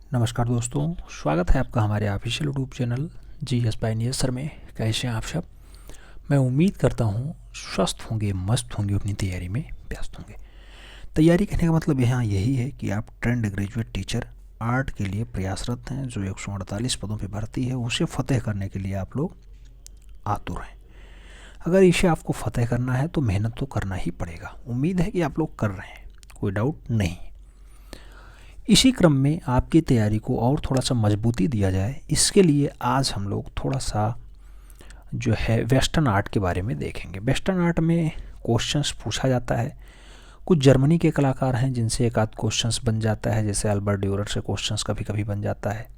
नमस्कार दोस्तों, स्वागत है आपका हमारे official YouTube channel GS Pioneer sir में। कैसे हैं आप सब? मैं उम्मीद करता हूँ स्वस्थ होंगे, मस्त होंगे, अपनी तैयारी में व्यस्त होंगे। तैयारी करने का मतलब यहाँ यही है कि आप ट्रेंड ग्रेजुएट टीचर आर्ट के लिए प्रयासरत हैं। जो 148 पदों पर भर्ती है उसे फ़तेह करने के लिए आप लोग आतुर हैं। अगर इसे आपको फ़तेह करना है तो मेहनत तो करना ही पड़ेगा। उम्मीद है कि आप लोग कर रहे हैं, कोई डाउट नहीं। इसी क्रम में आपकी तैयारी को और थोड़ा सा मजबूती दिया जाए, इसके लिए आज हम लोग थोड़ा सा जो है वेस्टर्न आर्ट के बारे में देखेंगे। वेस्टर्न आर्ट में क्वेश्चंस पूछा जाता है। कुछ जर्मनी के कलाकार हैं जिनसे एक आध क्वेश्चंस बन जाता है, जैसे अल्बर्ट ड्यूरर से क्वेश्चंस कभी कभी बन जाता है,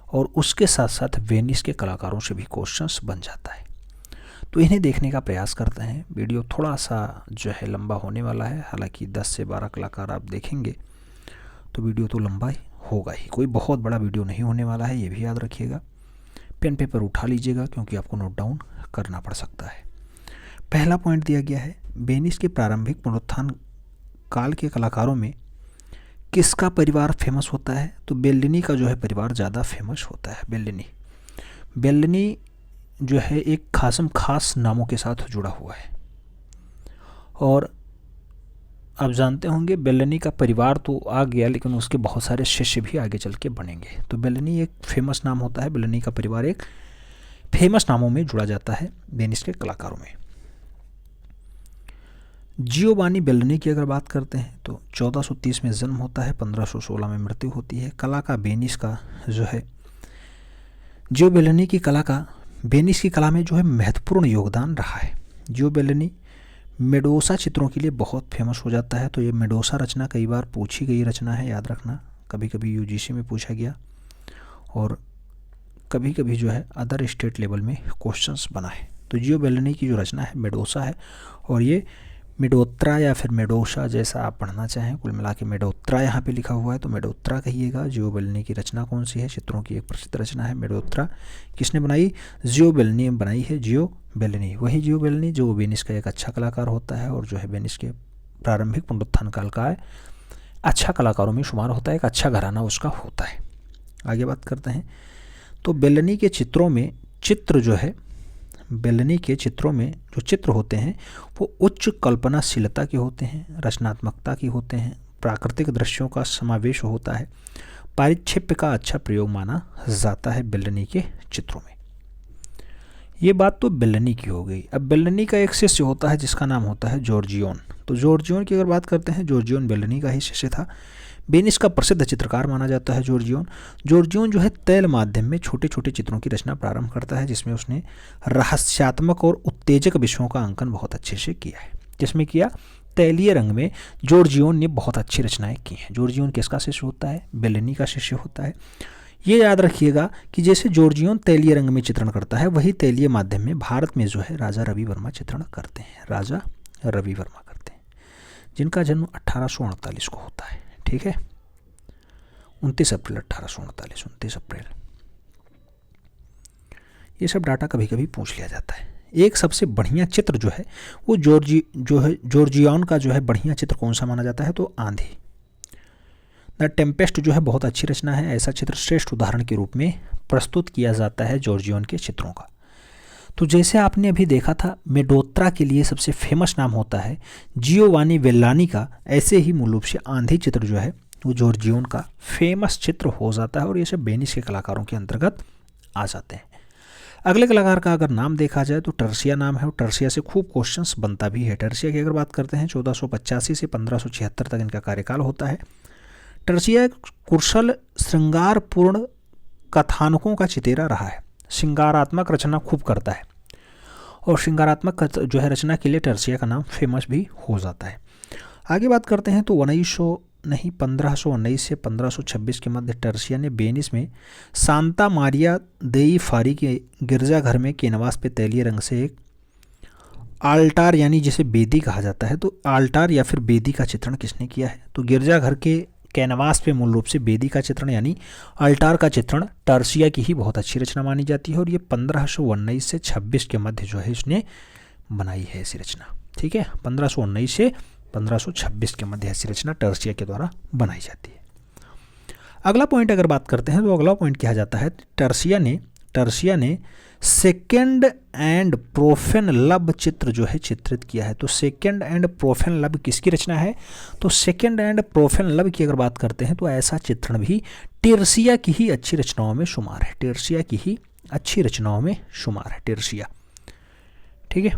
और उसके साथ साथ वेनिस के कलाकारों से भी क्वेश्चंस बन जाता है। तो इन्हें देखने का प्रयास करते हैं। वीडियो थोड़ा सा जो है लंबा होने वाला है, हालांकि 10 से 12 कलाकार आप देखेंगे तो वीडियो तो लंबा ही होगा ही, कोई बहुत बड़ा वीडियो नहीं होने वाला है, ये भी याद रखिएगा। पेन पेपर उठा लीजिएगा क्योंकि आपको नोट डाउन करना पड़ सकता है। पहला पॉइंट दिया गया है, वेनिस के प्रारंभिक पुनरुत्थान काल के कलाकारों में किसका परिवार फेमस होता है? तो बेल्लिनी का जो है परिवार ज़्यादा फेमस होता है। बेल्लिनी जो है एक खास नामों के साथ जुड़ा हुआ है, और आप जानते होंगे बेल्लिनी का परिवार तो आ गया, लेकिन उसके बहुत सारे शिष्य भी आगे चल के बनेंगे। तो बेल्लिनी एक फेमस नाम होता है, बेल्लिनी का परिवार एक फेमस नामों में जुड़ा जाता है वेनिस के कलाकारों में। जियोवानी बेल्लिनी की अगर बात करते हैं तो 1430 में जन्म होता है, 1516 में मृत्यु होती है। कला का वेनिस का जो है जियो बेल्लिनी की कला का वेनिस की कला में जो है महत्वपूर्ण योगदान रहा है। जियो बेल्लिनी मेडोसा चित्रों के लिए बहुत फेमस हो जाता है। तो ये मेडोसा रचना कई बार पूछी गई रचना है, याद रखना। कभी कभी यूजीसी में पूछा गया और कभी कभी जो है अदर स्टेट लेवल में क्वेश्चंस बना है। तो जियो बेल्लिनी की जो रचना है मेडोसा है, और ये मेडोत्रा या फिर मेडोसा जैसा आप पढ़ना चाहें, कुल मिला के मेडोत्रा यहाँ पे लिखा हुआ है तो मेडोत्रा कहिएगा। जियो बेल्लिनी की रचना कौन सी है? चित्रों की एक प्रसिद्ध रचना है मेडोत्रा। किसने बनाई? जियो बेल्लिनी बनाई है। जियो बेल्लिनी, वही जियो बेल्लिनी जो वेनिस का एक अच्छा कलाकार होता है और जो है वेनिस के प्रारंभिक पुनरुत्थान काल का अच्छा कलाकारों में शुमार होता है, एक अच्छा घराना उसका होता है। आगे बात करते हैं तो बेल्लिनी के चित्रों में बेल्लिनी के चित्रों में जो चित्र होते हैं वो उच्च कल्पनाशीलता के होते हैं, रचनात्मकता के होते हैं, प्राकृतिक दृश्यों का समावेश होता है, पारिक्षेप्य का अच्छा प्रयोग माना जाता है बेल्लिनी के चित्रों में। ये बात तो बेल्लिनी की हो गई। अब बेल्लिनी का एक शिष्य होता है जिसका नाम होता है जॉर्जियोन। तो जॉर्जियोन की अगर बात करते हैं, जॉर्जियोन बेल्लिनी का ही शिष्य था। वेनिस का प्रसिद्ध चित्रकार माना जाता है जॉर्जियोन जो है तैल माध्यम में छोटे छोटे चित्रों की रचना प्रारंभ करता है, जिसमें उसने रहस्यात्मक और उत्तेजक विषयों का अंकन बहुत अच्छे से किया है। जिसमें किया तैलीय रंग में जॉर्जियोन ने बहुत अच्छी रचनाएं की हैं। जॉर्जियोन किसका शिष्य होता है? बेल्लिनी का शिष्य होता है। ये याद रखिएगा कि जैसे जॉर्जियोन तैलीय रंग में चित्रण करता है, वही तैलीय माध्यम में भारत में जो है राजा रवि वर्मा चित्रण करते हैं। राजा रवि वर्मा करते हैं, जिनका जन्म 1848 को होता है। ठीक है, 29 अप्रैल 1848, 29 अप्रैल। ये सब डाटा कभी कभी पूछ लिया जाता है। एक सबसे बढ़िया चित्र जो है वो जॉर्जियोन का जो है बढ़िया चित्र कौन सा माना जाता है? तो आंधी, द टेम्पेस्ट जो है बहुत अच्छी रचना है। ऐसा चित्र श्रेष्ठ उदाहरण के रूप में प्रस्तुत किया जाता है जॉर्जियोन के चित्रों का। तो जैसे आपने अभी देखा था मेडोत्रा के लिए सबसे फेमस नाम होता है जियोवानी बेल्लानी का, ऐसे ही मूल रूप से आंधी चित्र जो है वो जॉर्जियोन का फेमस चित्र हो जाता है, और ये सब वेनिस के कलाकारों के अंतर्गत आ जाते हैं। अगले कलाकार का अगर नाम देखा जाए तो टर्सिया नाम है, और टर्सिया से खूब क्वेश्चंस बनता भी है। टर्सिया की अगर बात करते हैं 1485 से 1576 तक इनका कार्यकाल होता है। टर्सिया एक कुशल श्रृंगारपूर्ण कथानकों का चितेरा रहा है। श्रृंगारात्मक रचना खूब करता है, और श्रृंगारात्मक जो है रचना के लिए टर्सिया का नाम फेमस भी हो जाता है। आगे बात करते हैं तो 1519 से 1526 के मध्य टर्सिया ने वेनिस में सांता मारिया देई फारी के गिरजाघर में कैनवास पे तैलीय रंग से एक आल्टार यानी जिसे बेदी कहा जाता है, तो आल्टार या फिर बेदी का चित्रण किसने किया है? तो गिरजाघर के कैनवास पे मूल रूप से बेदी का चित्रण यानी अल्टार का चित्रण टर्सिया की ही बहुत अच्छी रचना मानी जाती है, और ये 1519 से 26 के मध्य जो है इसने बनाई है ऐसी रचना। ठीक है, 1519 से 1526 के मध्य ऐसी रचना टर्सिया के द्वारा बनाई जाती है। अगला पॉइंट अगर बात करते हैं तो अगला पॉइंट क्या जाता है, टर्सिया ने सेकेंड एंड प्रोफेन लब चित्र जो है चित्रित किया है। तो सेकेंड एंड प्रोफेन लब किसकी रचना है, तो सेकेंड एंड प्रोफेन लब की अगर बात करते हैं तो ऐसा चित्रण भी टर्सिया की ही अच्छी रचनाओं में शुमार है, टर्सिया की ही अच्छी रचनाओं में शुमार है टर्सिया। ठीक है,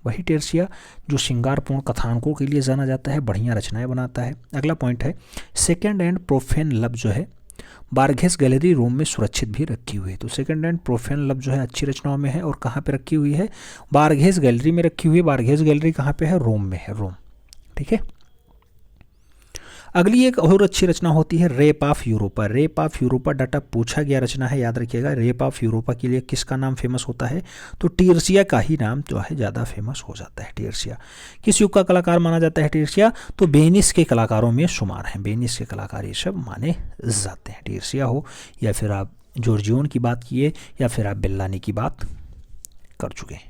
वही टर्सिया जो श्रृंगारपूर्ण कथानकों के लिए जाना जाता है, बढ़िया रचनाएं बनाता है। अगला पॉइंट है सेकेंड एंड प्रोफेन लब जो है बार्गेस गैलरी रोम में सुरक्षित भी रखी हुई है। तो सेकेंड एंड प्रोफेन लब जो है अच्छी रचनाओं में है और कहाँ पे रखी हुई है, बार्गेस गैलरी में रखी हुई है। बार्गेस गैलरी कहाँ पे है, रोम में है, रोम। ठीक है, अगली एक और अच्छी रचना होती है rape of Europa. Rape of Europa data पूछा गया रचना है, याद रखिएगा। रेप ऑफ यूरोपा के लिए किसका नाम फेमस होता है, तो टर्सिया का ही नाम जो है ज़्यादा फेमस हो जाता है। टर्सिया किस युग का कलाकार माना जाता है टर्सिया, तो वेनिस के कलाकारों में शुमार हैं, वेनिस के कलाकार ये सब माने जाते हैं। टर्सिया हो या फिर आप जॉर्जियोन की बात किए या फिर आप बेल्लानी की बात कर चुके हैं।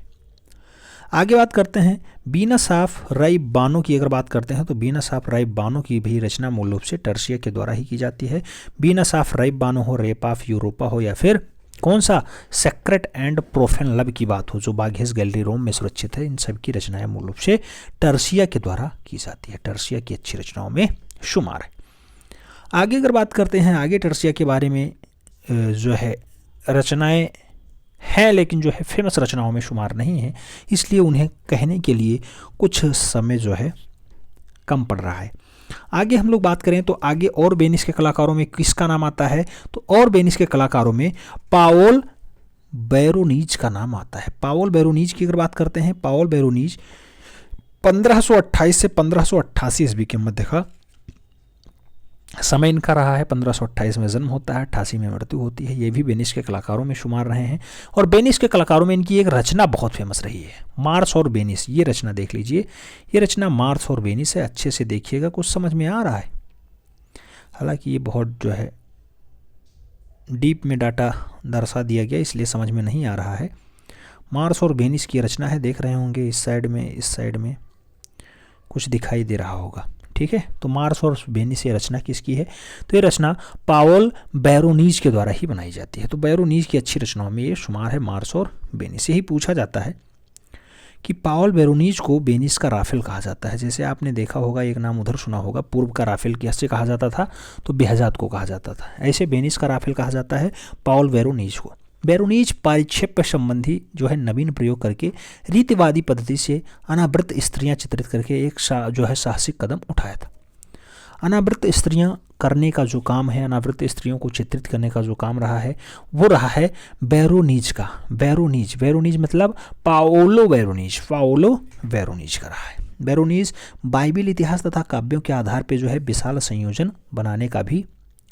आगे बात करते हैं वीनस ऑफ राइबानो की। अगर बात करते हैं तो वीनस ऑफ राइबानो की भी रचना मूल रूप से टर्सिया के द्वारा ही की जाती है। वीनस ऑफ राइबानो हो, रेप ऑफ यूरोपा हो या फिर कौन सा सेक्रेट एंड प्रोफेन लब की बात हो जो बार्गेस गैलरी रोम में सुरक्षित है, इन सब की रचनाएं मूल रूप से टर्सिया के द्वारा की जाती है, टर्सिया की अच्छी रचनाओं में शुमार है। आगे अगर बात करते हैं, आगे टर्सिया के बारे में जो है रचनाएं है लेकिन जो है फेमस रचनाओं में शुमार नहीं है, इसलिए उन्हें कहने के लिए कुछ समय जो है कम पड़ रहा है। आगे हम लोग बात करें तो आगे और वेनिस के कलाकारों में किसका नाम आता है, तो और वेनिस के कलाकारों में पाओल वेरोनीज का नाम आता है। पाओल वेरोनीज की अगर बात करते हैं, पाओल वेरोनीज 1528 से 1588 ईस्वी के मध्य का समय इनका रहा है। 1528 में जन्म होता है, 88 में मृत्यु होती है। ये भी वेनिस के कलाकारों में शुमार रहे हैं और वेनिस के कलाकारों में इनकी एक रचना बहुत फेमस रही है, मार्स और वेनिस। ये रचना देख लीजिए, ये रचना मार्स और वेनिस है। अच्छे से देखिएगा, कुछ समझ में आ रहा है, हालांकि ये बहुत जो है डीप में डाटा दर्शा दिया गया इसलिए समझ में नहीं आ रहा है। मार्स और वेनिस की रचना है, देख रहे होंगे इस साइड में कुछ दिखाई दे रहा होगा। ठीक है, तो मार्स और वेनिस ये रचना किसकी है, तो ये रचना पाओल वेरोनीज के द्वारा ही बनाई जाती है। तो वेरोनीज की अच्छी रचनाओं में ये शुमार है मार्स और वेनिस। यही पूछा जाता है कि पाओल वेरोनीज को वेनिस का राफेल कहा जाता है। जैसे आपने देखा होगा, एक नाम उधर सुना होगा, पूर्व का राफेल किससे कहा जाता था, तो बेहजाद को कहा जाता था। ऐसे वेनिस का राफेल कहा जाता है पाओल वेरोनीज को। वेरोनीज पारिक्षेप्य संबंधी जो है नवीन प्रयोग करके रीतिवादी पद्धति से अनावृत स्त्रियां चित्रित करके एक जो है साहसिक कदम उठाया था। अनावृत स्त्रियां करने का जो काम है, अनावृत स्त्रियों को चित्रित करने का जो काम रहा है वो रहा है वेरोनीज का। वेरोनीज मतलब पाओलो वेरोनीज का रहा है। वेरोनीज बाइबिल इतिहास तथा काव्यों के आधार पर जो है विशाल संयोजन बनाने का भी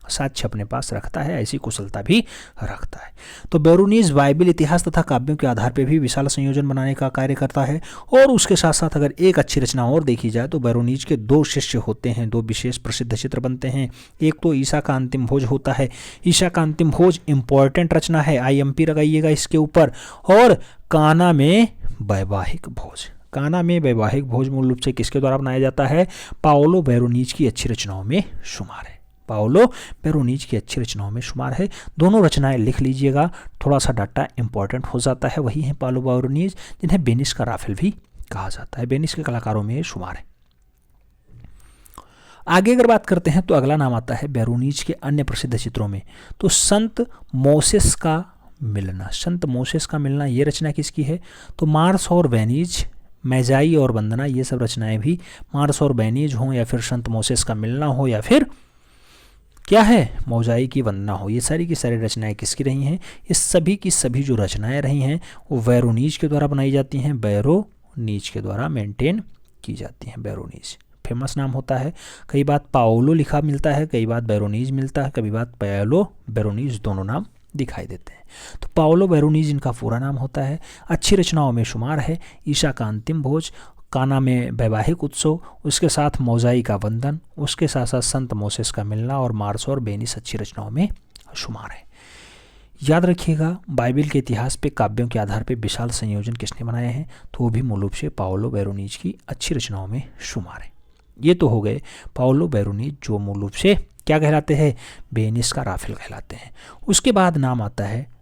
साक्ष्य अपने पास रखता है, ऐसी कुशलता भी रखता है। तो वेरोनीज बाइबिल इतिहास तथा काव्यों के आधार पर भी विशाल संयोजन बनाने का कार्य करता है। और उसके साथ साथ अगर एक अच्छी रचना और देखी जाए तो वेरोनीज के दो शिष्य होते हैं, दो विशेष प्रसिद्ध चित्र बनते हैं। एक तो ईसा का अंतिम भोज होता है। ईसा का अंतिम भोज इंपॉर्टेंट रचना है, IMP लगाइएगा इसके ऊपर। और काना में वैवाहिक भोज, काना में वैवाहिक भोज मूल रूप से किसके द्वारा बनाया जाता है, पाओलो वेरोनीज की अच्छी रचनाओं में शुमार है। पाओलो वेरोनीज की अच्छी रचनाओं में शुमार है। दोनों रचनाएं लिख लीजिएगा, थोड़ा सा डाटा इंपॉर्टेंट हो जाता है। वही है पाओलो वेरोनीज जिन्हें वेनिस का राफेल भी कहा जाता है। वेनिस के कलाकारों में शुमार है। आगे अगर बात करते हैं तो अगला नाम आता है वेरोनीज के अन्य प्रसिद्ध चित्रों में, तो संत मोसेस का मिलना। संत मोसेस का मिलना ये रचना किसकी है, तो मार्स और वेनिज, मैजाई और वंदना, ये सब रचनाएं भी मार्स और वेनिज हों या फिर संत मोसेस का मिलना हो या फिर क्या है मौजाई की वंदना हो, ये सारी की सारी रचनाएं किसकी रही हैं, ये सभी की सभी जो रचनाएं रही हैं वो वेरोनीज के द्वारा बनाई जाती हैं, वेरोनीज के द्वारा मेंटेन की जाती हैं। वेरोनीज फेमस नाम होता है। कई बार पाओलो लिखा मिलता है, कई बार वेरोनीज मिलता है, कई बार पाओलो वेरोनीज दोनों नाम दिखाई देते हैं। तो पाओलो वेरोनीज इनका पूरा नाम होता है। अच्छी रचनाओं में शुमार है ईसा का अंतिम भोज, काना में वैवाहिक उत्सव, उसके साथ मौजाई का वंदन, उसके साथ साथ संत मोसेस का मिलना और मार्स और वेनिस अच्छी रचनाओं में शुमार है। याद रखिएगा, बाइबिल के इतिहास पे काव्यों के आधार पे विशाल संयोजन किसने बनाए हैं, तो वो भी मूल रूप से पाओलो वेरोनीज की अच्छी रचनाओं में शुमार है। ये तो हो गए पाओलो वेरोनीज जो मूल रूप से क्या कहलाते हैं? वेनिस का राफेल कहलाते हैं। उसके बाद नाम आता है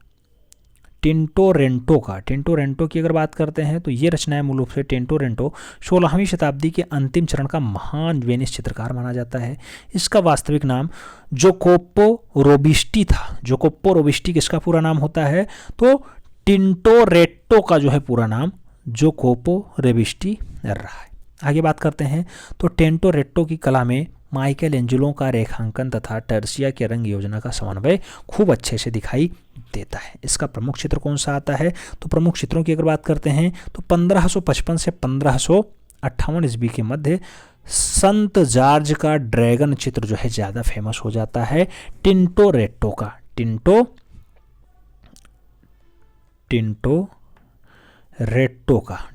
टिंटोरेंटो का। टिंटोरेंटो की अगर बात करते हैं तो ये रचना है मूल रूप से टिंटोरेंटो 16वीं शताब्दी के अंतिम चरण का महान वेनिस चित्रकार माना जाता है। इसका वास्तविक नाम जोकोप्पो रोबिस्टी था। जोकोप्पो रोबिस्टी किसका पूरा नाम होता है? तो टिंटोरेट्टो का जो है पूरा नाम जोकोप्पो रोबिस्टी रहा है। आगे बात करते हैं तो टिंटोरेट्टो की कला में माइकल एंजेलो का रेखांकन तथा टर्सिया के रंग योजना का समन्वय खूब अच्छे से दिखाई देता है। इसका प्रमुख चित्र कौन सा आता है? तो प्रमुख चित्रों की अगर बात करते हैं तो 1555 से 1558 ईस्वी के मध्य संत जॉर्ज का ड्रैगन चित्र जो है ज़्यादा फेमस हो जाता है टिंटोरेट्टो का।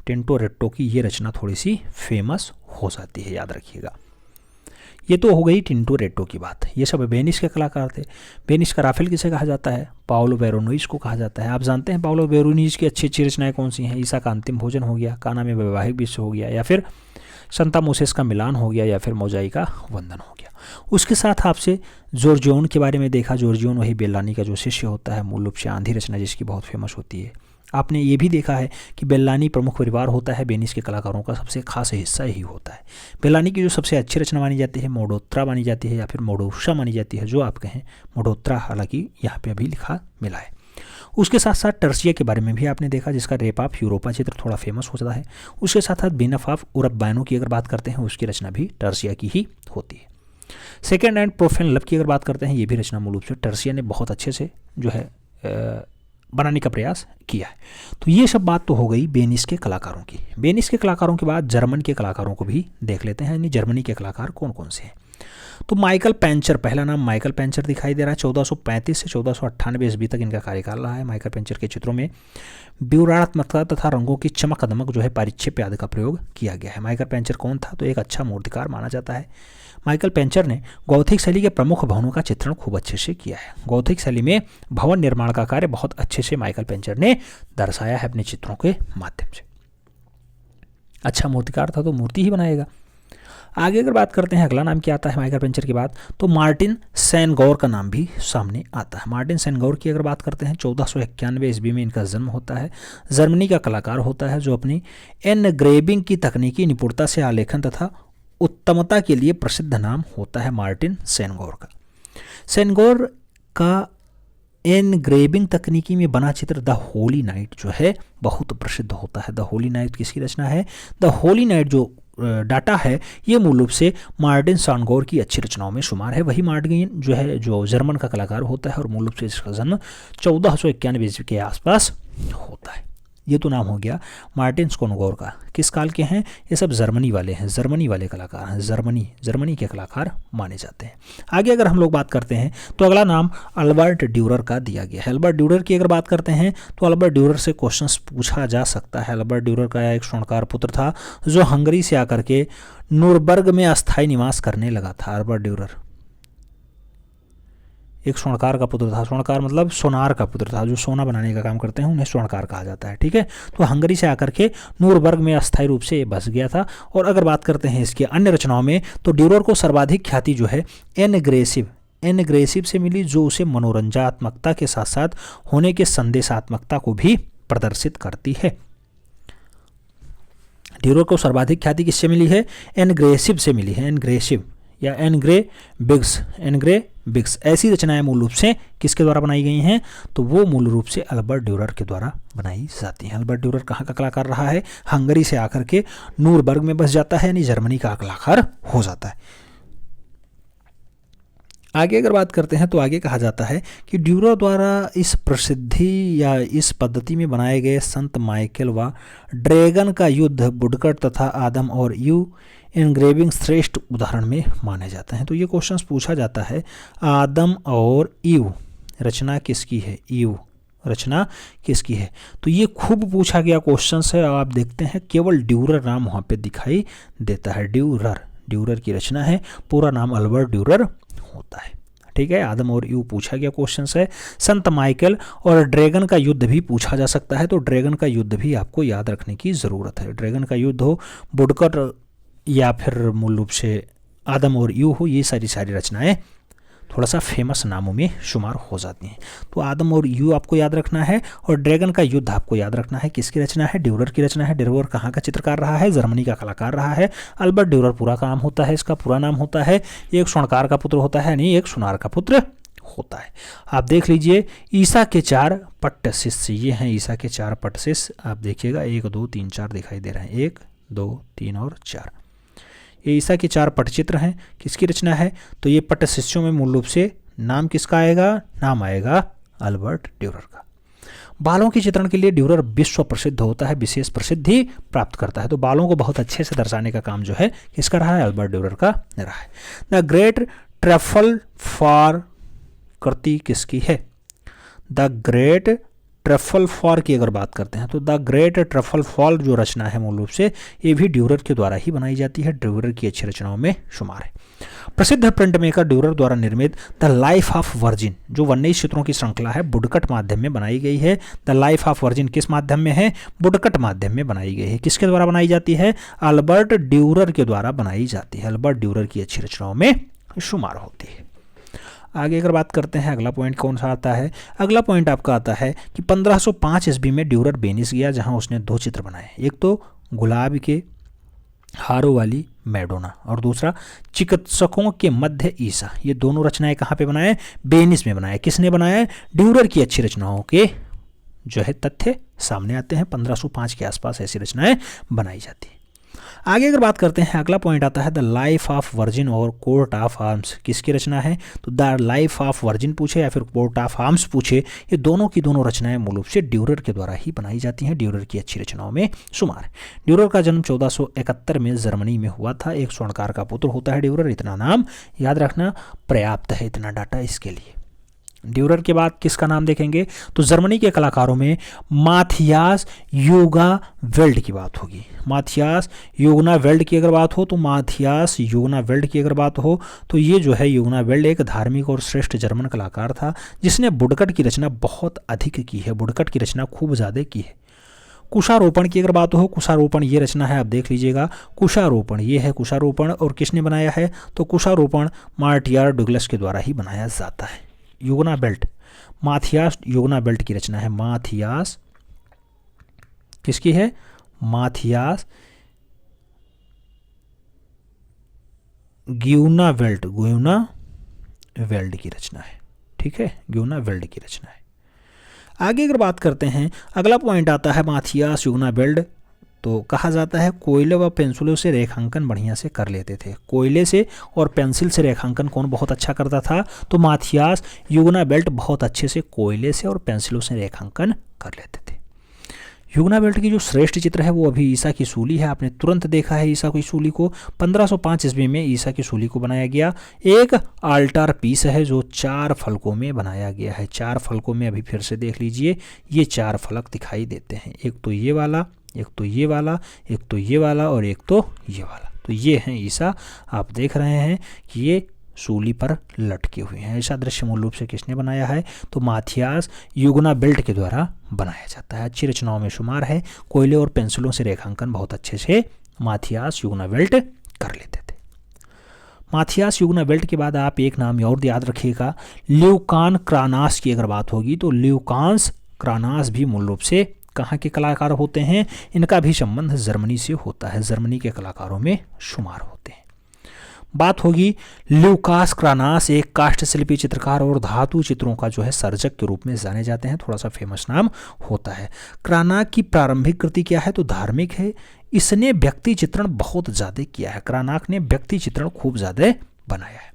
टिंटोरेट्टो की ये रचना थोड़ी सी फेमस हो जाती है, याद रखिएगा। ये तो हो गई टिंटोरेट्टो की बात। ये सब वेनिस के कलाकार थे। वेनिस का राफेल किसे कहा जाता है? पाओलो वेरोनीज को कहा जाता है। आप जानते हैं पाओलो वेरोनीज की अच्छी अच्छी रचनाएं कौन सी हैं? ईसा का अंतिम भोजन हो गया, काना में वैवाहिक विश्व हो गया, या फिर संता मोसेस का मिलान हो गया, या फिर मोजाई का वंदन हो गया। उसके साथ आपसे जॉर्जियोन के बारे में देखा। जॉर्जियोन वही बेल्लानी का जो शिष्य होता है, मूल रूप से आंधी रचना जिसकी बहुत फेमस होती है। आपने ये भी देखा है कि बेल्लानी प्रमुख परिवार होता है, वेनिस के कलाकारों का सबसे खास हिस्सा ही होता है। बेल्लानी की जो सबसे अच्छी रचना मानी जाती है मोडोत्रा मानी जाती है, या फिर मोडोशा मानी जाती है, जो आप कहें मोडोत्रा, हालांकि यहाँ पे अभी लिखा मिला है। उसके साथ साथ टर्सिया के बारे में भी आपने देखा, जिसका रेप ऑफ यूरोपा चित्र थोड़ा फेमस हो जाता है। उसके साथ साथ बीनफ ऑफ उरबानो की अगर बात करते हैं, उसकी रचना भी टर्सिया की ही होती है। सेकेंड एंड प्रोफेन लव की अगर बात करते हैं, ये भी रचना मूल रूप से टर्सिया ने बहुत अच्छे से जो है बनाने का प्रयास किया है। तो ये सब बात तो हो गई वेनिस के कलाकारों की। वेनिस के कलाकारों के बाद जर्मन के कलाकारों को भी देख लेते हैं, यानी जर्मनी के कलाकार कौन कौन से हैं। तो माइकल पेंचर, पहला नाम माइकल पेंचर दिखाई दे रहा है। 1435 से 1498 ईस्वी तक इनका कार्यकाल रहा है। माइकल पेंचर के चित्रों में विवरणात्मकता तथा रंगों की चमक दमक जो है पारिच्छेप्य आदि का प्रयोग किया गया है। माइकल पेंचर कौन था? तो एक अच्छा मूर्तिकार माना जाता है। माइकल पेंचर ने गौथिक शैली के प्रमुख भवनों का चित्रण खूब अच्छे से किया है। गौथिक शैली में भवन निर्माण का कार्य बहुत अच्छे से माइकल पेंचर ने दर्शाया है अपने चित्रों के माध्यम से। अच्छा मूर्तिकार था तो मूर्ति ही बनाएगा। आगे अगर बात करते हैं, अगला नाम क्या आता है माइकल पेंचर के बाद? तो मार्टिन सेनगौर का नाम भी सामने आता है। मार्टिन सेनगौर की अगर बात करते हैं, 1491 ईस्वी में इनका जन्म होता है। जर्मनी का कलाकार होता है जो अपनी एनग्रेविंग की तकनीकी निपुणता से आलेखन तथा उत्तमता के लिए प्रसिद्ध नाम होता है मार्टिन सेनगौर का। सेनगौर का एनग्रेविंग तकनीकी में बना चित्र द होली नाइट जो है बहुत प्रसिद्ध होता है। द होली नाइट किसकी रचना है? द होली नाइट जो डाटा है ये मूल रूप से मार्टिन सेनगौर की अच्छी रचनाओं में शुमार है। वही मार्टिन जो है जो जर्मन का कलाकार होता है और मूल रूप से इसका जन्म 1491 ईस्वी के आसपास होता है। ये तो नाम हो गया मार्टिन सेनगौर का। किस काल के हैं? ये सब जर्मनी वाले हैं, जर्मनी वाले कलाकार हैं। जर्मनी के कलाकार माने जाते हैं। आगे अगर हम लोग बात करते हैं तो अगला नाम अल्बर्ट ड्यूरर का दिया गया है। अल्बर्ट ड्यूरर की अगर बात करते हैं तो अल्बर्ट ड्यूरर से क्वेश्चंस पूछा जा सकता है। अल्बर्ट ड्यूरर का एक स्वर्णकार पुत्र था जो हंगरी से आकर के नूरबर्ग में अस्थायी निवास करने लगा था। अल्बर्ट ड्यूरर एक स्वर्णकार का पुत्र था। स्वर्णकार मतलब सोनार का पुत्र था, जो सोना बनाने का काम करते हैं उन्हें स्वर्णकार कहा जाता है। ठीक है, तो हंगरी से आकर के नूरबर्ग में अस्थायी रूप से बस गया था। और अगर बात करते हैं इसकी अन्य रचनाओं में तो ड्यूरर को सर्वाधिक ख्याति जो है एनग्रेसिव से मिली, जो उसे मनोरंजनात्मकता के साथ साथ होने के संदेशात्मकता को भी प्रदर्शित करती है। ड्यूरर को सर्वाधिक ख्याति किससे मिली है? एनग्रेसिव से मिली है। एनग्रेसिव या एनग्रेबिग्स ऐसी रचनाएं मूल रूप से किसके द्वारा बनाई गई हैं? तो वो मूल रूप से अल्बर्ट ड्यूरर के द्वारा बनाई जाती हैं। अल्बर्ट ड्यूरर कहाँ का कलाकार रहा है? हंगरी से आकर के नूरबर्ग में बस जाता है, यानी जर्मनी का कलाकार हो जाता है। आगे अगर बात करते हैं तो आगे कहा जाता है कि ड्यूरर द्वारा इस प्रसिद्धि या इस पद्धति में बनाए गए संत माइकल व ड्रैगन का युद्ध वुडकट तथा आदम और यू एनग्रेविंग श्रेष्ठ उदाहरण में माने जाते हैं। तो ये क्वेश्चंस पूछा जाता है, आदम और ईव रचना किसकी है? ईव रचना किसकी है? तो ये खूब पूछा गया क्वेश्चंस है। आप देखते हैं केवल ड्यूरर नाम वहाँ पे दिखाई देता है। ड्यूरर की रचना है, पूरा नाम अल्बर्ट ड्यूरर होता है। ठीक है, आदम और ईव पूछा गया क्वेश्चंस है। संत माइकल और ड्रैगन का युद्ध भी पूछा जा सकता है। तो ड्रैगन का युद्ध भी आपको याद रखने की ज़रूरत है। ड्रैगन का युद्ध हो, वुडकट या फिर मूल रूप से आदम और ईव हो, ये सारी रचनाएं थोड़ा सा फेमस नामों में शुमार हो जाती हैं। तो आदम और ईव आपको याद रखना है, और ड्रैगन का युद्ध आपको याद रखना है। किसकी रचना है? ड्यूरर की रचना है। ड्यूरर कहाँ का चित्रकार रहा है? जर्मनी का कलाकार रहा है। अल्बर्ट ड्यूरर पूरा काम होता है, इसका पूरा नाम होता है, एक स्वर्णकार का पुत्र होता है, यानी एक सुनार का पुत्र होता है। आप देख लीजिए ईसा के 4 पट्ट शिष्य, ये हैं ईसा के 4 पट्ट शिष्य। आप देखिएगा 1 2 3 4 दिखाई दे रहे हैं, 1 2 3 और 4। ये ईसा के 4 पटचित्र हैं। किसकी रचना है? तो ये पट्ट शिष्यों में मूल रूप से नाम किसका आएगा? नाम आएगा अल्बर्ट ड्यूरर का। बालों के चित्रण के लिए ड्यूरर विश्व प्रसिद्ध होता है, विशेष प्रसिद्धि प्राप्त करता है। तो बालों को बहुत अच्छे से दर्शाने का काम जो है किसका रहा है? अल्बर्ट ड्यूरर का रहा है। द ग्रेट ट्रफल फॉर कृति किसकी है? द ग्रेट ट्रफल फॉर की अगर बात करते हैं तो द ग्रेट ट्रफल फॉर जो रचना है मूल रूप से ये भी ड्यूरर के द्वारा ही बनाई जाती है। ड्यूरर की अच्छी रचनाओं में शुमार है। प्रसिद्ध प्रिंट मेकर ड्यूरर द्वारा निर्मित द लाइफ ऑफ वर्जिन जो 19 चित्रों की श्रृंखला है, वुडकट माध्यम में बनाई गई है। द लाइफ ऑफ वर्जिन किस माध्यम में है? वुडकट माध्यम में बनाई गई है। किसके द्वारा बनाई जाती है? अल्बर्ट ड्यूरर के द्वारा बनाई जाती है। अल्बर्ट ड्यूरर की अच्छी रचनाओं में शुमार होती है। आगे अगर बात करते हैं अगला पॉइंट कौन सा आता है? अगला पॉइंट आपका आता है कि 1505 ईस्वी में ड्यूरर वेनिस गया, जहां उसने 2 चित्र बनाए। एक तो गुलाब के हारों वाली मैडोना और दूसरा चिकित्सकों के मध्य ईसा। ये दोनों रचनाएं कहाँ पे बनाए? वेनिस में बनाए। किसने बनाया? ड्यूरर की अच्छी रचनाओं के जो है तथ्य सामने आते हैं। 1505 के आसपास ऐसी रचनाएं बनाई जाती हैं। आगे अगर बात करते हैं अगला पॉइंट आता है द लाइफ ऑफ वर्जिन और कोर्ट ऑफ आर्म्स। किसकी रचना है? तो द लाइफ ऑफ वर्जिन पूछे या फिर कोर्ट ऑफ आर्म्स पूछे, ये दोनों की दोनों रचनाएं मूल रूप से ड्यूरर के द्वारा ही बनाई जाती हैं। ड्यूरर की अच्छी रचनाओं में शुमार है। ड्यूरर का जन्म 1471 में जर्मनी में हुआ था। एक स्वर्णकार का पुत्र होता है ड्यूरर। इतना नाम याद रखना पर्याप्त है, इतना डाटा इसके लिए। ड्यूरर के बाद किसका नाम देखेंगे? तो जर्मनी के कलाकारों में माथियास योगावेल्ड की बात होगी। माथियास योगनावेल्ड की अगर बात हो तो माथियास योगनावेल्ड की अगर बात हो तो ये जो है योगनावेल्ड एक धार्मिक और श्रेष्ठ जर्मन कलाकार था, जिसने वुडकट की रचना बहुत अधिक की है। वुडकट की रचना खूब ज़्यादा की है। कुशारोपण की अगर बात हो, कुशारोपण ये रचना है, आप देख लीजिएगा। कुशारोपण ये है कुशारोपण, और किसने बनाया है? तो कुशारोपण मार्टियर डुगलस के द्वारा ही बनाया जाता है। योगना बेल्ट, माथियास योगना बेल्ट की रचना है। माथियास किसकी है? माथियास ग्यूनावेल्ड, ग्यूनावेल्ड की रचना है। ठीक है, ग्यूनावेल्ड की रचना है। आगे अगर बात करते हैं अगला पॉइंट आता है माथियास योगनावेल्ड। तो कहा जाता है कोयले व पेंसिलों से रेखांकन बढ़िया से कर लेते थे। कोयले से और पेंसिल से रेखांकन कौन बहुत अच्छा करता था? तो माथियास योगनावेल्ड बहुत अच्छे से कोयले से और पेंसिलों से रेखांकन कर लेते थे। योगनावेल्ड की जो श्रेष्ठ चित्र है वो अभी ईसा की सूली है। आपने तुरंत देखा है ईसा की सूली को। 1505 ईस्वी में ईसा की सूली को बनाया गया। एक आल्टार पीस है जो 4 फलकों में बनाया गया है। 4 फलकों में अभी फिर से देख लीजिए, ये 4 फलक दिखाई देते हैं। एक तो ये वाला, एक तो ये वाला, एक तो ये वाला और एक तो ये वाला। तो ये हैं ईसा। आप देख रहे हैं कि ये सूली पर लटके हुए हैं। ऐसा दृश्य मूल रूप से किसने बनाया है? तो माथियास योगनावेल्ड के द्वारा बनाया जाता है। अच्छी रचनाओं में शुमार है। कोयले और पेंसिलों से रेखांकन बहुत अच्छे से माथियास योगनावेल्ड कर लेते थे। माथियास योगनावेल्ड के बाद आप एक नाम और याद रखिएगा, ल्यूकान क्रानास की अगर बात होगी तो ल्यूकान्स क्रानास भी मूल रूप से कहाँ के कलाकार होते हैं? इनका भी संबंध जर्मनी से होता है। जर्मनी के कलाकारों में शुमार होते हैं। बात होगी ल्यूकास क्रानास एक काष्ठशिल्पी चित्रकार और धातु चित्रों का जो है सर्जक के रूप में जाने जाते हैं। थोड़ा सा फेमस नाम होता है। क्रानाक की प्रारंभिक कृति क्या है? तो धार्मिक है। इसने व्यक्ति चित्रण बहुत ज़्यादा किया है। क्रानाक ने व्यक्ति चित्रण खूब ज़्यादा बनाया है।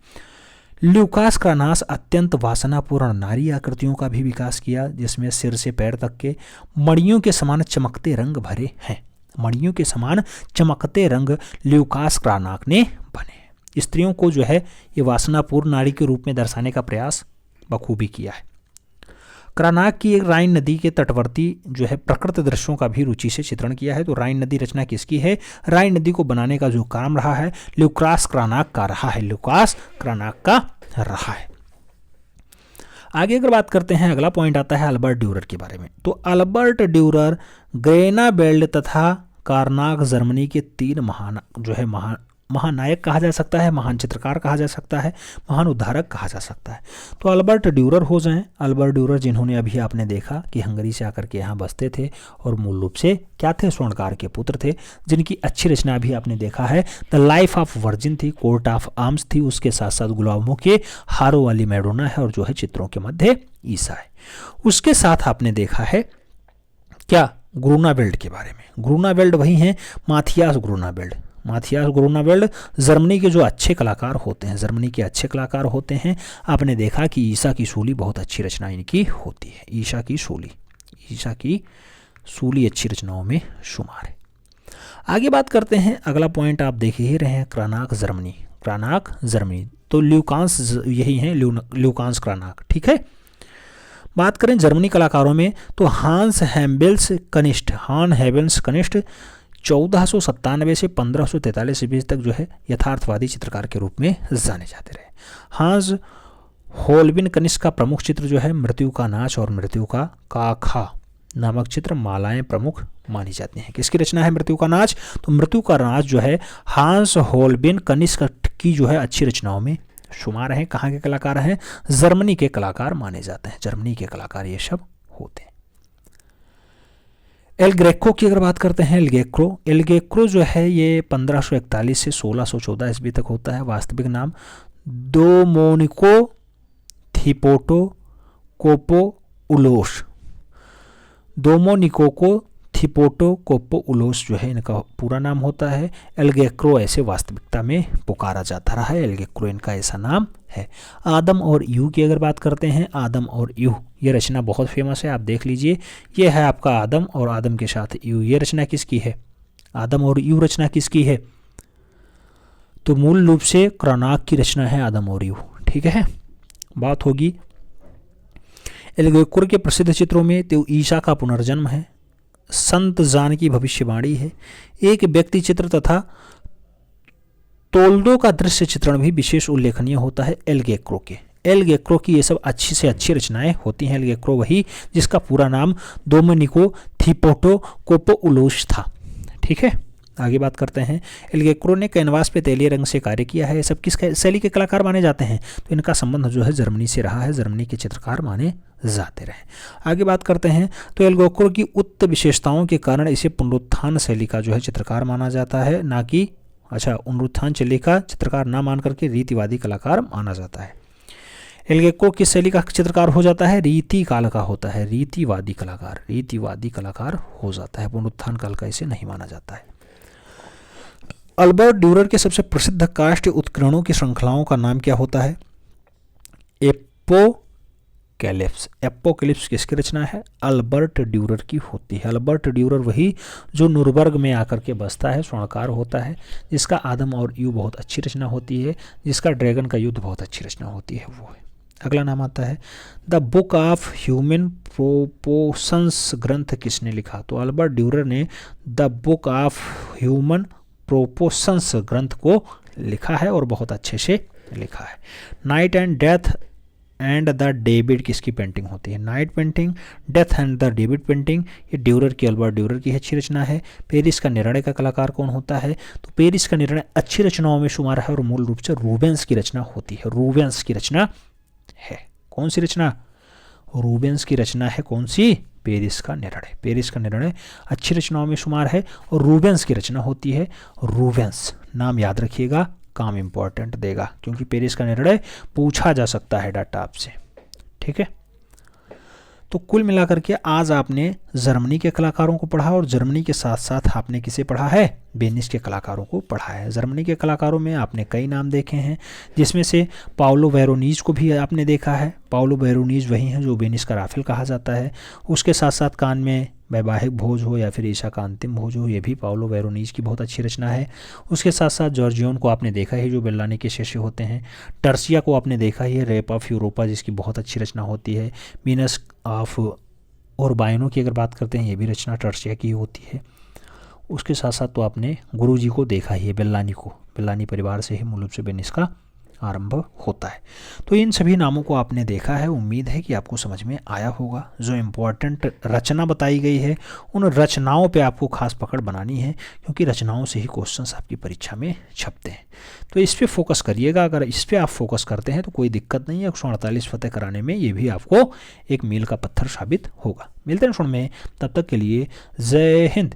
ल्यूकास क्रानास अत्यंत वासनापूर्ण नारी आकृतियों का भी विकास किया, जिसमें सिर से पैर तक के मणियों के समान चमकते रंग भरे हैं। मणियों के समान चमकते रंग ल्यूकास क्रानाक ने बने। स्त्रियों को जो है ये वासनापूर्ण नारी के रूप में दर्शाने का प्रयास बखूबी किया है। क्रानाक की एक राइन नदी के तटवर्ती जो है प्रकृति दृश्यों का भी रुचि से चित्रण किया है। तो राइन नदी रचना किसकी है? राइन नदी को बनाने का जो काम रहा है ल्यूकास क्रानाक का रहा है। ल्यूकास क्रानाक का रहा है। आगे अगर बात करते हैं अगला पॉइंट आता है अल्बर्ट ड्यूरर के बारे में। तो अल्बर्ट ड्यूरर ग्रेनावेल्ड तथा कार्नाक जर्मनी के 3 महान जो है महानायक कहा जा सकता है, महान चित्रकार कहा जा सकता है, महान उद्धारक कहा जा सकता है। तो अल्बर्ट ड्यूरर हो जाएं। अल्बर्ट ड्यूरर जिन्होंने अभी आपने देखा कि हंगरी से आकर के यहाँ बसते थे और मूल रूप से क्या थे, स्वर्णकार के पुत्र थे, जिनकी अच्छी रचना भी आपने देखा है द लाइफ ऑफ वर्जिन थी, कोर्ट ऑफ आर्म्स थी, उसके साथ साथ गुलामों के हारों वाली मैडोना है और जो है चित्रों के मध्य ईसा है। उसके साथ आपने देखा है क्या, ग्रूनावेल्ड के बारे में। ग्रूनावेल्ड वही हैं माथियास ग्रूनावेल्ड। माथियास ग्रूनावेल्ड जर्मनी के जो अच्छे कलाकार होते हैं, जर्मनी के अच्छे कलाकार होते हैं। आपने देखा कि ईसा की सूली बहुत अच्छी रचना इनकी होती है। ईसा की सूली अच्छी रचनाओं में शुमार है। आगे बात करते हैं, अगला पॉइंट आप देख ही रहे हैं, क्रानाक जर्मनी। तो ल्यूकांस यही हैं, ल्यूकांस क्रानाक, ठीक है। बात करें जर्मनी कलाकारों में तो हांस हेबेल्स कनिष्ठ 1497 से 1543 ईस्वी तक जो है यथार्थवादी चित्रकार के रूप में जाने जाते रहे। हांस होल्बिन कनिष्ठ का प्रमुख चित्र जो है मृत्यु का नाच और मृत्यु का काखा नामक चित्र मालाएं प्रमुख मानी जाती हैं। किसकी रचना है मृत्यु का नाच? तो मृत्यु का नाच जो है हांस होल्बिन कनिष्ठ की जो है अच्छी रचनाओं में शुमार हैं। कहाँ के कलाकार हैं? जर्मनी के कलाकार माने जाते हैं। जर्मनी के कलाकार ये सब होते हैं। एल ग्रेको की अगर बात करते हैं, एल ग्रेको जो है ये 1541 से 1614 ईस्वी तक होता है। वास्तविक नाम दोमोनिको थिपोटो कोपोउलोस। दोमोनिको थिपोटो कोपोउलोस जो है इनका पूरा नाम होता है। एल ग्रेको ऐसे वास्तविकता में पुकारा जाता रहा है। एल ग्रेको इनका ऐसा नाम है। आदम और ईव की अगर बात करते हैं, आदम और ईव ये रचना बहुत फेमस है, आप देख लीजिए। ये है आपका आदम और आदम के साथ ईव। ये रचना किसकी है? आदम और ईव रचना किसकी है? तो मूल रूप से क्रानाक की रचना है आदम और ईव, ठीक है। बात होगी एल ग्रेको के प्रसिद्ध चित्रों में तो ईसा का पुनर्जन्म है, संत जान की भविष्यवाणी है, एक व्यक्ति चित्र तथा तोल्दो का दृश्य चित्रण भी विशेष उल्लेखनीय होता है एल ग्रेको के। एल ग्रेको की ये सब अच्छी से अच्छी रचनाएं होती हैं। एल ग्रेको वही जिसका पूरा नाम दोमोनिको थिपोटो कोपोउलोस था, ठीक है। आगे बात करते हैं, एल ग्रेको ने कैनवास पे तैलीय रंग से कार्य किया है। ये सब किस शैली के कलाकार माने जाते हैं? तो इनका संबंध जो है जर्मनी से रहा है, जर्मनी के चित्रकार माने जाते रहे। आगे बात करते हैं तो एल ग्रेको की उक्त विशेषताओं के कारण इसे पुनरुत्थान शैली का जो है चित्रकार माना जाता है, ना कि पुनरुत्थान शैली का चित्रकार ना मान करके रीतिवादी कलाकार माना जाता है। एल ग्रेको किस शैली का चित्रकार हो जाता है? रीति काल का होता है, रीतिवादी कलाकार हो जाता है। पुनरुत्थान काल का इसे नहीं माना जाता है। अल्बर्ट ड्यूरर के सबसे प्रसिद्ध काष्ठ उत्कीर्णों की श्रृंखलाओं का नाम क्या होता है? एपोकैलिप्स किसकी रचना है? अल्बर्ट ड्यूरर की होती है। अल्बर्ट ड्यूरर वही जो नुरबर्ग में आकर के बसता है, स्वर्णकार होता है, जिसका आदम और ईव बहुत अच्छी रचना होती है, जिसका ड्रैगन का युद्ध बहुत अच्छी रचना होती है, वो है। अगला नाम आता है the book of human proportions ग्रंथ किसने लिखा? तो अल्बर्ट ड्यूरर ने the book of human proportions ग्रंथ को लिखा है और बहुत अच्छे से लिखा है। Night and death and the David किसकी पेंटिंग होती है? Night painting, death and the David painting ये ड्यूरर की, अल्बर्ट ड्यूरर की अच्छी रचना है। पेरिस का निर्णय का कलाकार कौन होता है? तो पेरिस का निर्णय अच्छी रचनाओं में शुमार है और मूल रूप से रूबेंस की रचना होती है। रूबेंस की रचना है। कौन सी रचना? रूबेंस की रचना है। कौन सी? पेरिस का निर्णय। पेरिस का निर्णय अच्छी रचनाओं में शुमार है और रूबेंस की रचना होती है। रूबेंस नाम याद रखिएगा, काम इंपॉर्टेंट देगा, क्योंकि पेरिस का निर्णय पूछा जा सकता है डाटा आपसे, ठीक है। तो कुल मिलाकर के आज आपने जर्मनी के कलाकारों को पढ़ा और जर्मनी के साथ साथ आपने किसे पढ़ा है? वेनिस के कलाकारों को पढ़ा है। जर्मनी के कलाकारों में आपने कई नाम देखे हैं, जिसमें से पाउलो वेरोनीज को भी आपने देखा है। पाउलो वेरोनीज वही हैं जो वेनिस का राफेल कहा जाता है। उसके साथ साथ कान में वैवाहिक भोज हो या फिर ईसा का अंतिम भोज हो, ये भी पाउलो वेरोनीज की बहुत अच्छी रचना है। उसके साथ साथ जॉर्जियोन को आपने देखा ही, जो बेल्लानी के शिष्य होते हैं। टर्सिया को आपने देखा ही है, रेप ऑफ यूरोपा, जिसकी बहुत अच्छी रचना होती है। वीनस ऑफ उरबाइनो की अगर बात करते हैं, ये भी रचना टर्सिया की होती है। उसके साथ साथ तो आपने गुरु जी को देखा ही है, बेल्लानी को। बेल्लानी परिवार से ही मूल रूप से वेनिस का आरंभ होता है। तो इन सभी नामों को आपने देखा है, उम्मीद है कि आपको समझ में आया होगा। जो इम्पोर्टेंट रचना बताई गई है उन रचनाओं पे आपको खास पकड़ बनानी है, क्योंकि रचनाओं से ही क्वेश्चंस आपकी परीक्षा में छपते हैं। तो इस पे फोकस करिएगा। अगर इस पे आप फोकस करते हैं तो कोई दिक्कत नहीं है, 148 फतेह कराने में ये भी आपको एक मील का पत्थर साबित होगा। मिलते हैं सुन में, तब तक के लिए जय हिंद।